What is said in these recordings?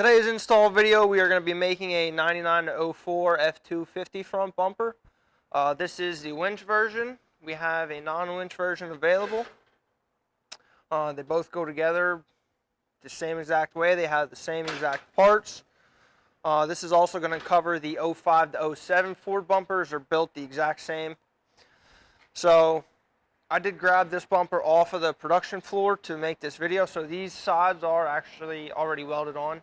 Today's install video, we are going to be making a 9904 F250 front bumper. This is the winch version. We have a non-winch version available. They both go together the same exact way. They have the same exact parts. This is also going to cover the 05 to 07 Ford bumpers. They're built the exact same. So I did grab this bumper off of the production floor to make this video. So these sides are actually already welded on.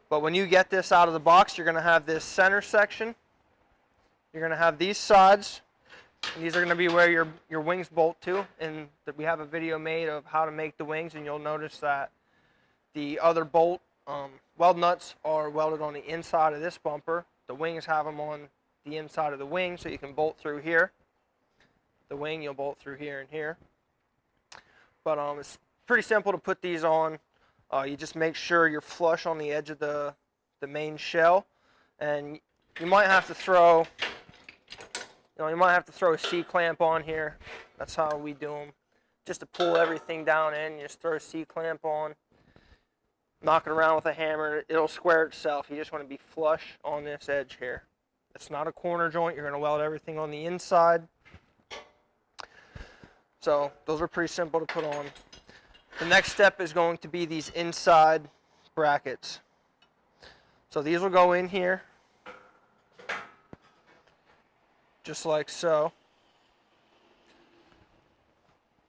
But when you get this out of the box, you're going to have this center section. You're going to have these sides. And these are going to be where your wings bolt to. And we have a video made of how to make the wings. And you'll notice that the other bolt weld nuts are welded on the inside of this bumper. The wings have them on the inside of the wing, so you can bolt through here. The wing, you'll bolt through here and here. But it's pretty simple to put these on. You just make sure you're flush on the edge of the main shell, and you might have to throw, a C-clamp on here. That's how we do them. Just to pull everything down in, you just throw a C-clamp on, knock it around with a hammer. It'll square itself. You just want to be flush on this edge here. It's not a corner joint. You're going to weld everything on the inside. So those are pretty simple to put on. The next step is going to be these inside brackets. So these will go in here, just like so.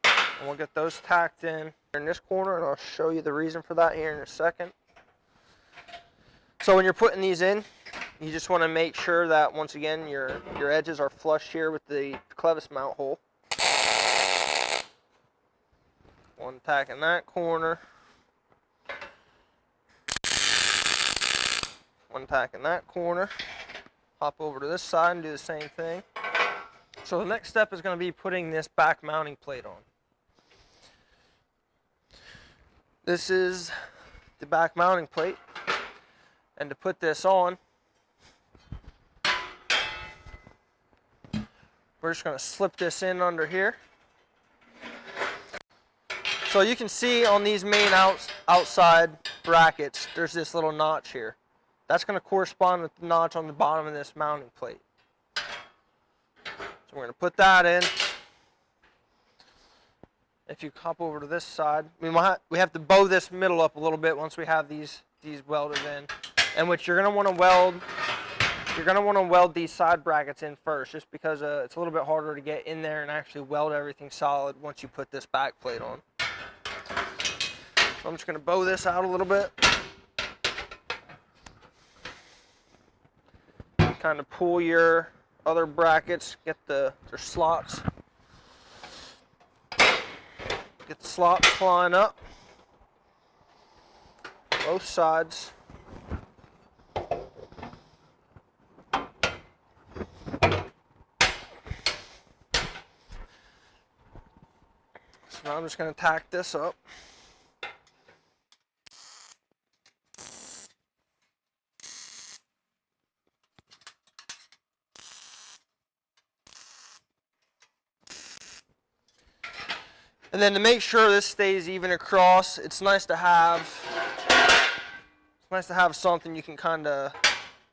And we'll get those tacked in this corner, and I'll show you the reason for that here in a second. So when you're putting these in, you just want to make sure that, once again, your edges are flush here with the clevis mount hole. One tack in that corner. One tack in that corner. Hop over to this side and do the same thing. So the next step is going to be putting this back mounting plate on. This is the back mounting plate. And to put this on, we're just going to slip this in under here. So you can see on these main outside brackets, there's this little notch here. That's going to correspond with the notch on the bottom of this mounting plate. So we're going to put that in. If you hop over to this side, we have to bow this middle up a little bit once we have these welded in. And what you're going to want to weld, these side brackets in first, just because it's a little bit harder to get in there and actually weld everything solid once you put this back plate on. So I'm just going to bow this out a little bit. Kind of pull your other brackets, get their slots. Get the slots flying up. Both sides. So now I'm just going to tack this up. And then to make sure this stays even across, it's nice to have something you can kind of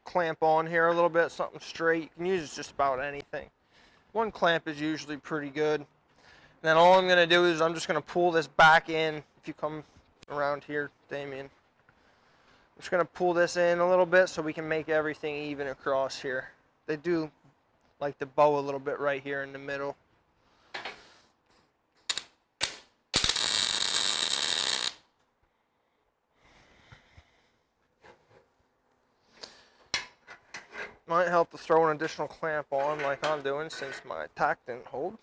clamp on here a little bit, something straight. You can use just about anything. One clamp is usually pretty good. And then all I'm going to do is I'm just going to pull this back in. If you come around here, Damien, I'm just going to pull this in a little bit so we can make everything even across here. They do like to bow a little bit right here in the middle. Might help to throw an additional clamp on like I'm doing since my tack didn't hold.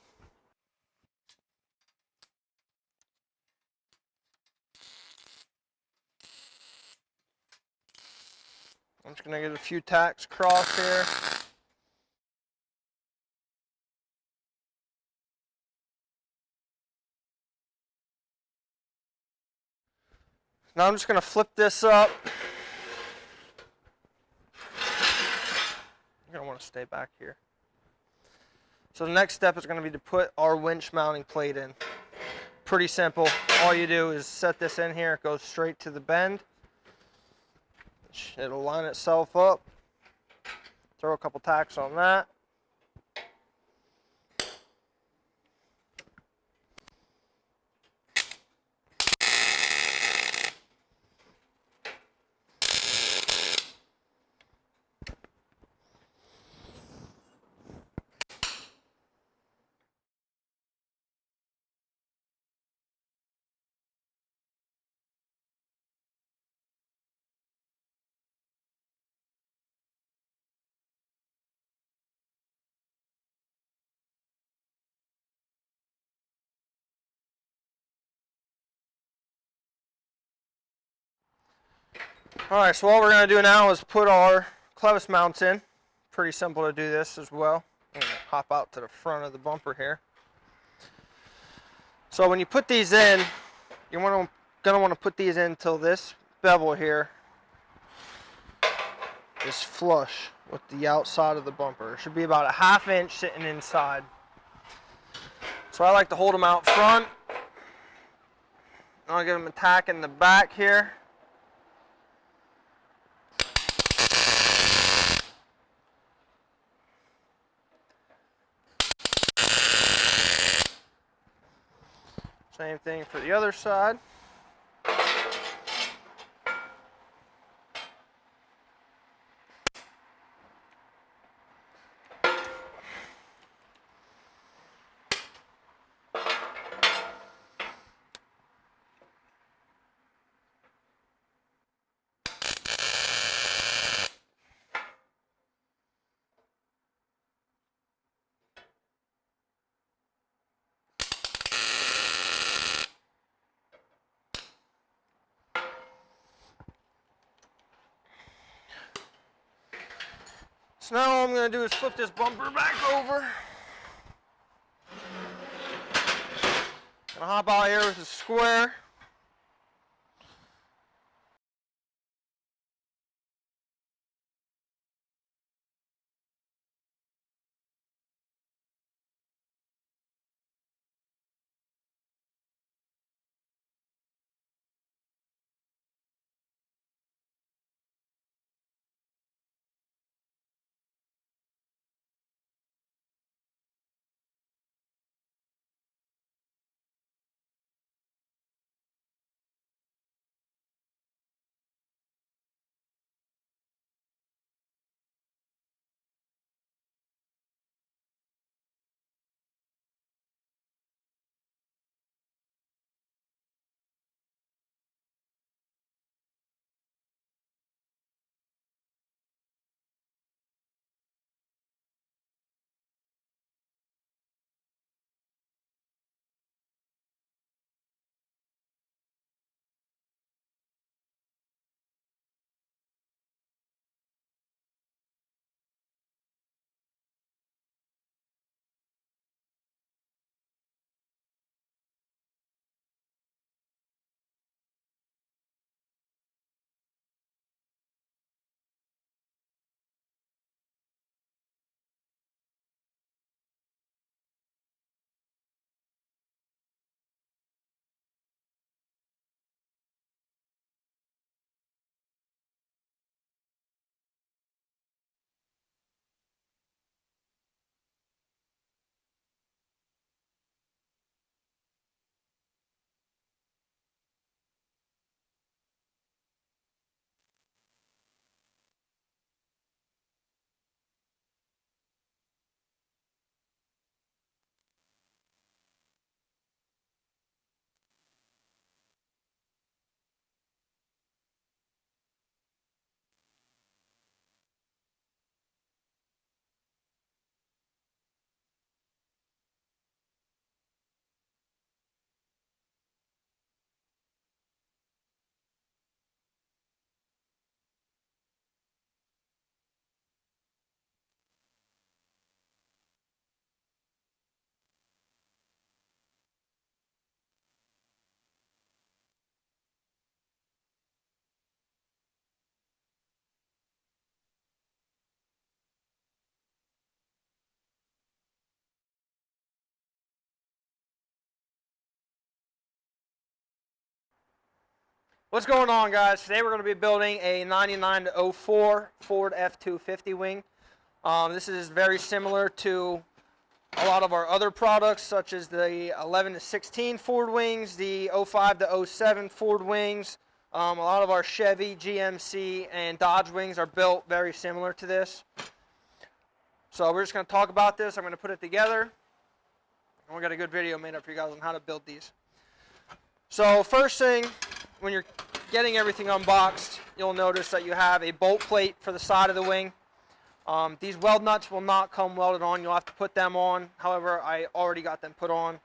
I'm just going to get a few tacks across here. Now I'm just going to flip this up. You're going to want to stay back here. So the next step is going to be to put our winch mounting plate in. Pretty simple. All you do is set this in here. It goes straight to the bend. inch. It'll line itself up. Throw a couple tacks on that. Alright, so what we're going to do now is put our clevis mounts in. Pretty simple to do this as well. I'm going to hop out to the front of the bumper here. So when you put these in, you're going to want to put these in until this bevel here is flush with the outside of the bumper. It should be about a ½ inch sitting inside. So I like to hold them out front. I'll give them a tack in the back here. Same thing for the other side. So now all I'm going to do is flip this bumper back over. Gonna hop out here with a square. What's going on, guys? Today we're going to be building a 99-04 Ford F-250 wing. This is very similar to a lot of our other products, such as the 11-16 Ford wings, the 05-07 Ford wings. A lot of our Chevy, GMC, and Dodge wings are built very similar to this. So we're just going to talk about this. I'm going to put it together, and we got a good video made up for you guys on how to build these. So first thing, when you're getting everything unboxed, you'll notice that you have a bolt plate for the side of the wing. These weld nuts will not come welded on. You'll have to put them on. However, I already got them put on.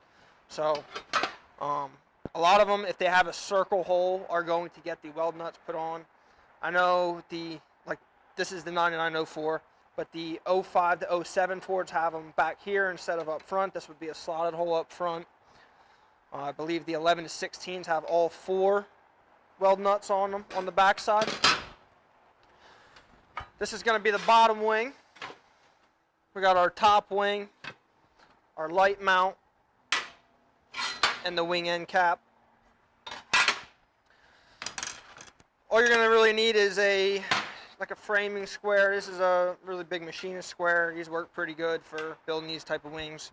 So a lot of them, if they have a circle hole, are going to get the weld nuts put on. I know this is the 99-04, but the 05-07 Fords have them back here instead of up front. This would be a slotted hole up front. I believe the 11-16s have all 4 weld nuts on them on the back side. This is going to be the bottom wing. We got our top wing, our light mount, and the wing end cap. All you're going to really need is a framing square. This is a really big machinist square. These work pretty good for building these type of wings.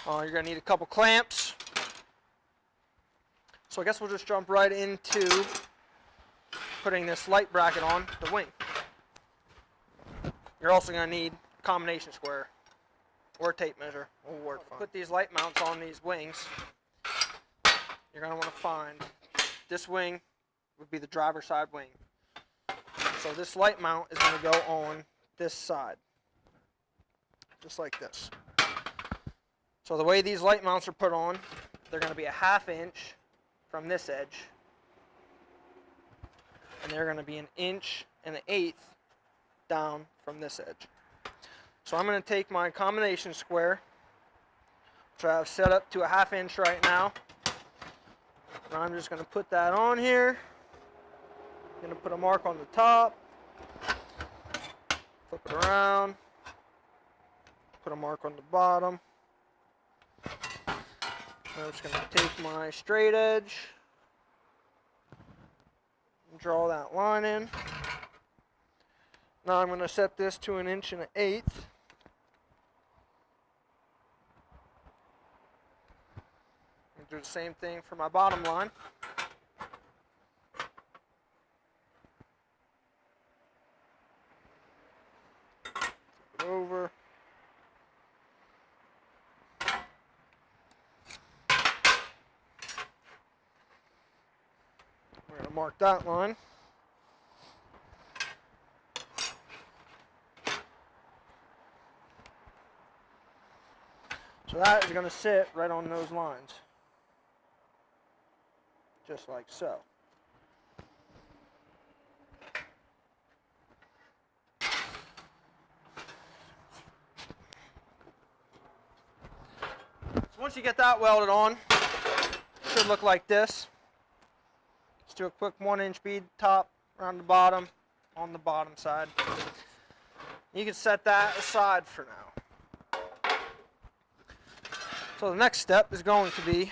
You're going to need a couple clamps. So I guess we'll just jump right into putting this light bracket on the wing. You're also going to need a combination square or a tape measure. Will work fine. Put these light mounts on these wings. You're going to want to find this wing would be the driver's side wing. So this light mount is going to go on this side, just like this. So the way these light mounts are put on, they're going to be a 1/2 inch from this edge, and they're going to be 1 1/8 down from this edge. So I'm going to take my combination square, which I have set up to a 1/2 inch right now, and I'm just going to put that on here. I'm going to put a mark on the top, flip it around, put a mark on the bottom. I'm just going to take my straight edge and draw that line in. Now I'm going to set this to 1 1/8 inches. And do the same thing for my bottom line. Flip it over. We're going to mark that line. So that is going to sit right on those lines, just like so. So once you get that welded on, it should look like this. Do a quick 1-inch bead top around the bottom on the bottom side. You can set that aside for now. So the next step is going to be,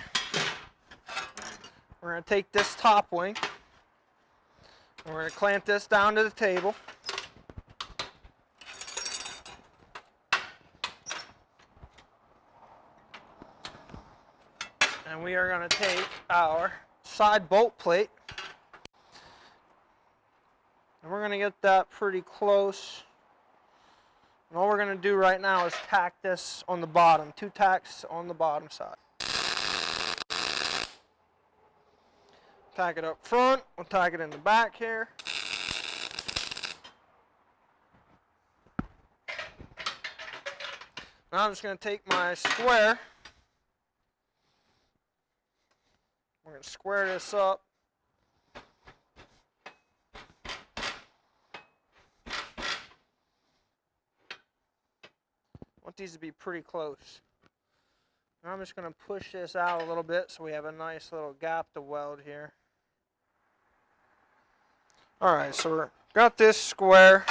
we're going to take this top wing and we're going to clamp this down to the table. And we are going to take our side bolt plate, and we're going to get that pretty close. And all we're going to do right now is tack this on the bottom, 2 tacks on the bottom side. Tack it up front, we'll tack it in the back here. Now I'm just going to take my square. We're going to square this up. I want these to be pretty close. And I'm just going to push this out a little bit so we have a nice little gap to weld here. Alright, so we've got this square.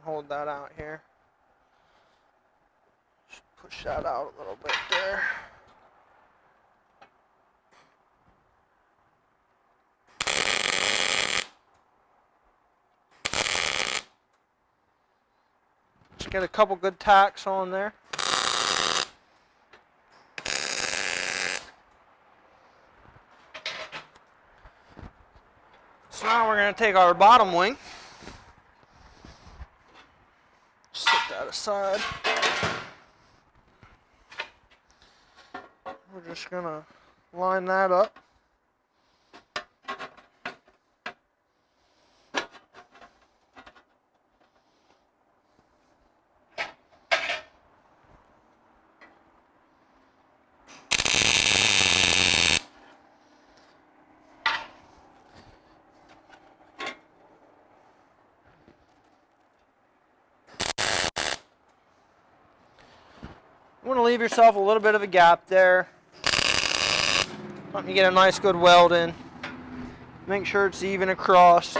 Hold that out here. Just push that out a little bit there. Get a couple good tacks on there. So now we're going to take our bottom wing, set that aside. We're just going to line that up. You want to leave yourself a little bit of a gap there. Let me get a nice good weld in. Make sure it's even across.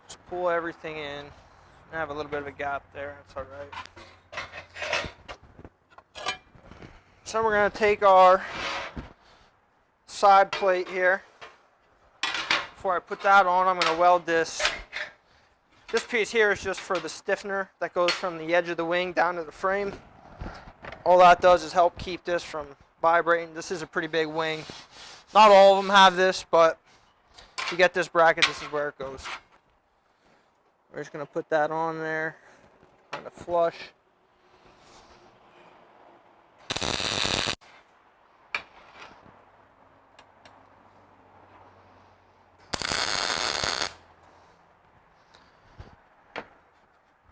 Just pull everything in. I have a little bit of a gap there, that's alright. So we're going to take our side plate here. Before I put that on, I'm going to weld this. This piece here is just for the stiffener that goes from the edge of the wing down to the frame. All that does is help keep this from vibrating. This is a pretty big wing. Not all of them have this, but if you get this bracket, this is where it goes. We're just going to put that on there, kind of flush.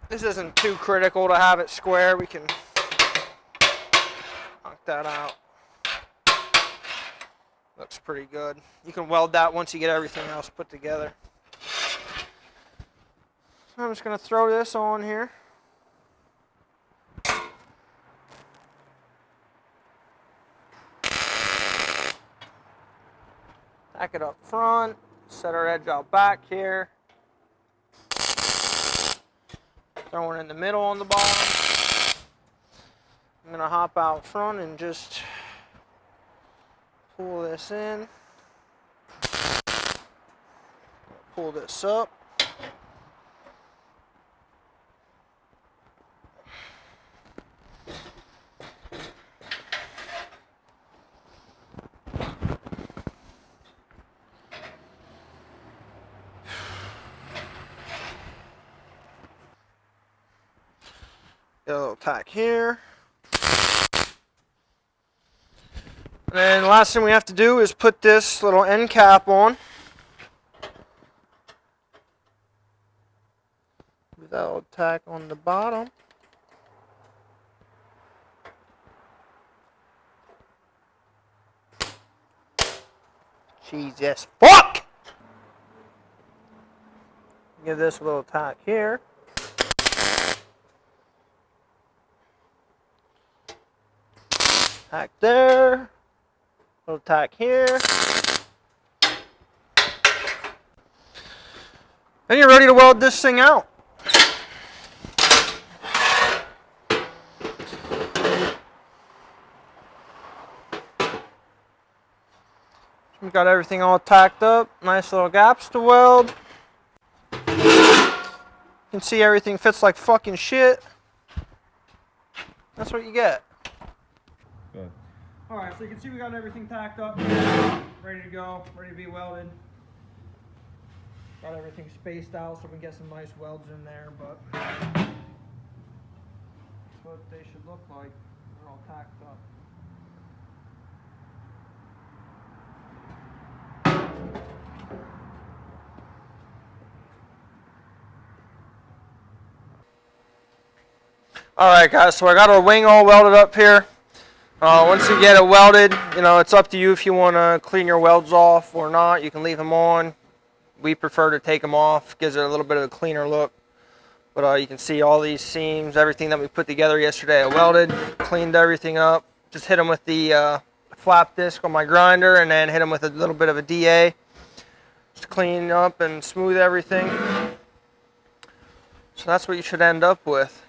This isn't too critical to have it square. We can knock that out. Looks pretty good. You can weld that once you get everything else put together. I'm just going to throw this on here. Tack it up front. Set our edge out back here. Throw it in the middle on the bottom. I'm going to hop out front and just pull this in. Pull this up. Get a little tack here. And then the last thing we have to do is put this little end cap on. With that little tack on the bottom. Jesus. Fuck! Give this a little tack here. Tack there, little tack here. And you're ready to weld this thing out. We've got everything all tacked up, nice little gaps to weld. You can see everything fits like fucking shit. That's what you get. Good. Alright, so you can see we got everything tacked up, ready to go, ready to be welded. Got everything spaced out so we can get some nice welds in there, but that's what they should look like. They're all tacked up. Alright guys, so I got our wing all welded up here. Once you get it welded, you know, it's up to you if you want to clean your welds off or not. You can leave them on. We prefer to take them off. Gives it a little bit of a cleaner look. But you can see all these seams, everything that we put together yesterday I welded, cleaned everything up. Just hit them with the flap disc on my grinder and then hit them with a little bit of a DA. Just clean up and smooth everything. So that's what you should end up with.